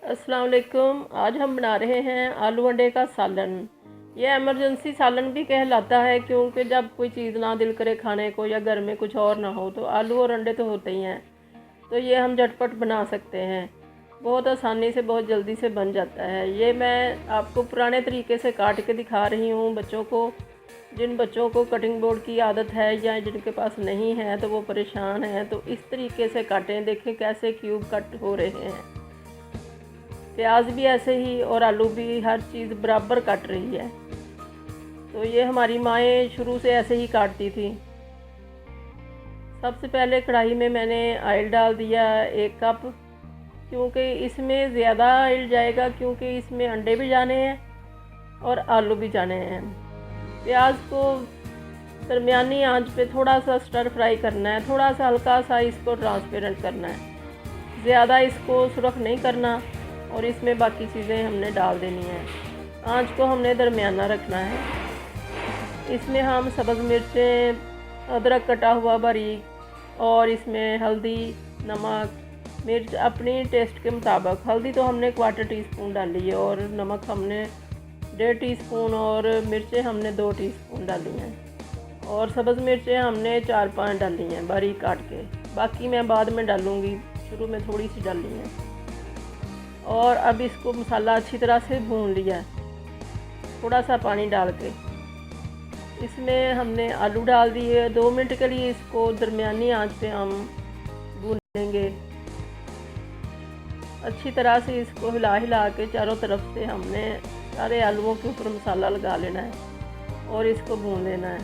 अस्सलाम वालेकुम। आज हम बना रहे हैं आलू अंडे का सालन। यह एमरजेंसी सालन भी कहलाता है, क्योंकि जब कोई चीज़ ना दिल करे खाने को या घर में कुछ और ना हो तो आलू और अंडे तो होते ही हैं। तो ये हम झटपट बना सकते हैं, बहुत आसानी से, बहुत जल्दी से बन जाता है। ये मैं आपको पुराने तरीके से काट के दिखा रही हूँ बच्चों को। जिन बच्चों को कटिंग बोर्ड की आदत है या जिनके पास नहीं है तो वो परेशान हैं, तो इस तरीके से काटें। देखें कैसे क्यूब कट हो रहे हैं। प्याज भी ऐसे ही और आलू भी, हर चीज़ बराबर काट रही है। तो ये हमारी माएँ शुरू से ऐसे ही काटती थी। सबसे पहले कढ़ाई में मैंने ऑयल डाल दिया 1 कप, क्योंकि इसमें ज़्यादा ऑयल जाएगा, क्योंकि इसमें अंडे भी जाने हैं और आलू भी जाने हैं। प्याज को दरमियानी आंच पे थोड़ा सा स्टर फ्राई करना है, थोड़ा सा हल्का सा इसको ट्रांसपेरेंट करना है, ज़्यादा इसको सुरख नहीं करना। और इसमें बाकी चीज़ें हमने डाल देनी है। आंच को हमने दरमियाना रखना है। इसमें हम सब्ज़ मिर्चें, अदरक कटा हुआ बारीक, और इसमें हल्दी, नमक, मिर्च अपनी टेस्ट के मुताबिक। हल्दी तो हमने 1/4 टीस्पून डाली है और नमक हमने 1.5 टीस्पून और मिर्चें हमने 2 टीस्पून डाली हैं। और सब्ज़ मिर्चें हमने 4-5 डाली हैं बारीक काट के। बाकी मैं बाद में डालूँगी, शुरू में थोड़ी सी डाली हैं। और अब इसको मसाला अच्छी तरह से भून लिया है, थोड़ा सा पानी डाल के। इसमें हमने आलू डाल दिए। 2 मिनट के लिए इसको दरमियानी आंच पे हम भूनेंगे। अच्छी तरह से इसको हिला हिला के चारों तरफ से हमने सारे आलूओं के ऊपर मसाला लगा लेना है और इसको भून लेना है।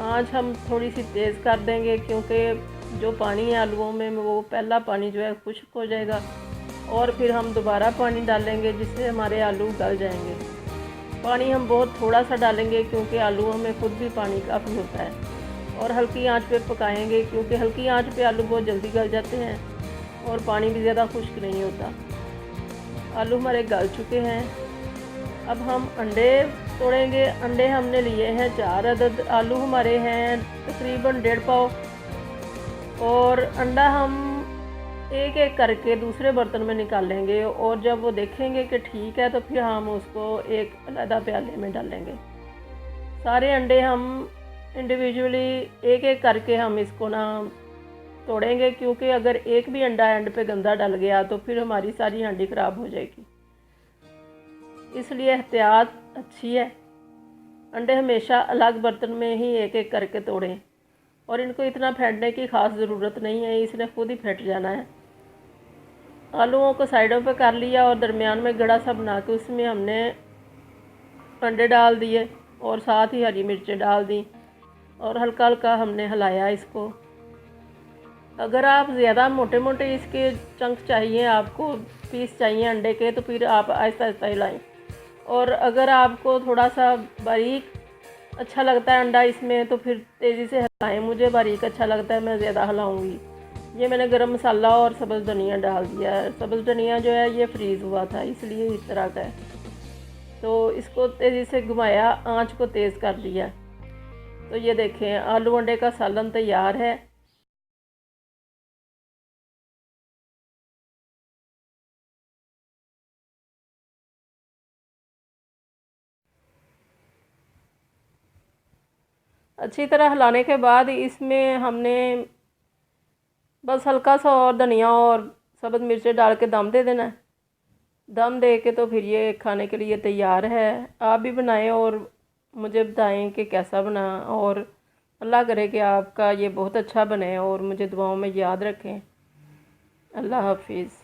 आंच हम थोड़ी सी तेज़ कर देंगे, क्योंकि जो पानी है आलूओं में वो पहला पानी जो है खुश्क हो जाएगा, और फिर हम दोबारा पानी डालेंगे जिससे हमारे आलू गल जाएंगे। पानी हम बहुत थोड़ा सा डालेंगे, क्योंकि आलूओं में खुद भी पानी काफ़ी होता है। और हल्की आंच पे पकाएंगे, क्योंकि हल्की आंच पे आलू बहुत जल्दी गल जाते हैं और पानी भी ज़्यादा खुश्क नहीं होता। आलू हमारे गल चुके हैं। अब हम अंडे तोड़ेंगे। अंडे हमने लिए हैं 4 अदद। आलू हमारे हैं तकरीबन 1.5 पाव। और अंडा हम एक एक करके दूसरे बर्तन में निकालेंगे, और जब वो देखेंगे कि ठीक है तो फिर हम उसको एक अलग प्याले में डालेंगे। सारे अंडे हम इंडिविजुअली एक एक करके हम इसको ना तोड़ेंगे, क्योंकि अगर एक भी अंडा एंड पे गंदा डल गया तो फिर हमारी सारी हांडी ख़राब हो जाएगी। इसलिए एहतियात अच्छी है। अंडे हमेशा अलग बर्तन में ही एक एक करके तोड़ें, और इनको इतना फेंटने की ख़ास ज़रूरत नहीं है, इसने खुद ही फेंट जाना है। आलूओं को साइडों पे कर लिया और दरमियान में गड़ा सा बना के उसमें हमने अंडे डाल दिए और साथ ही हरी मिर्चें डाल दी, और हल्का हल्का हमने हिलाया इसको। अगर आप ज़्यादा मोटे मोटे इसके चंक चाहिए, आपको पीस चाहिए अंडे के, तो फिर आप आहिस्ता आहिस्ता हिलाएं। और अगर आपको थोड़ा सा बारीक अच्छा लगता है अंडा इसमें, तो फिर तेज़ी से हिलाएं। मुझे बारीक अच्छा लगता है, मैं ज़्यादा हिलाऊंगी। ये मैंने गरम मसाला और सब्ज़ धनिया डाल दिया है। सब्ज़ धनिया जो है ये फ्रीज़ हुआ था, इसलिए इस तरह का है। तो इसको तेज़ी से घुमाया, आंच को तेज़ कर दिया। तो ये देखें आलू अंडे का सालन तैयार है। अच्छी तरह हिलाने के बाद इसमें हमने बस हल्का सा और धनिया और सब्ज़ मिर्चें डाल के दम दे देना है। दम दे के तो फिर ये खाने के लिए तैयार है। आप भी बनाएं और मुझे बताएं कि कैसा बना, और अल्लाह करे कि आपका ये बहुत अच्छा बने, और मुझे दुआओं में याद रखें। अल्लाह हाफिज़।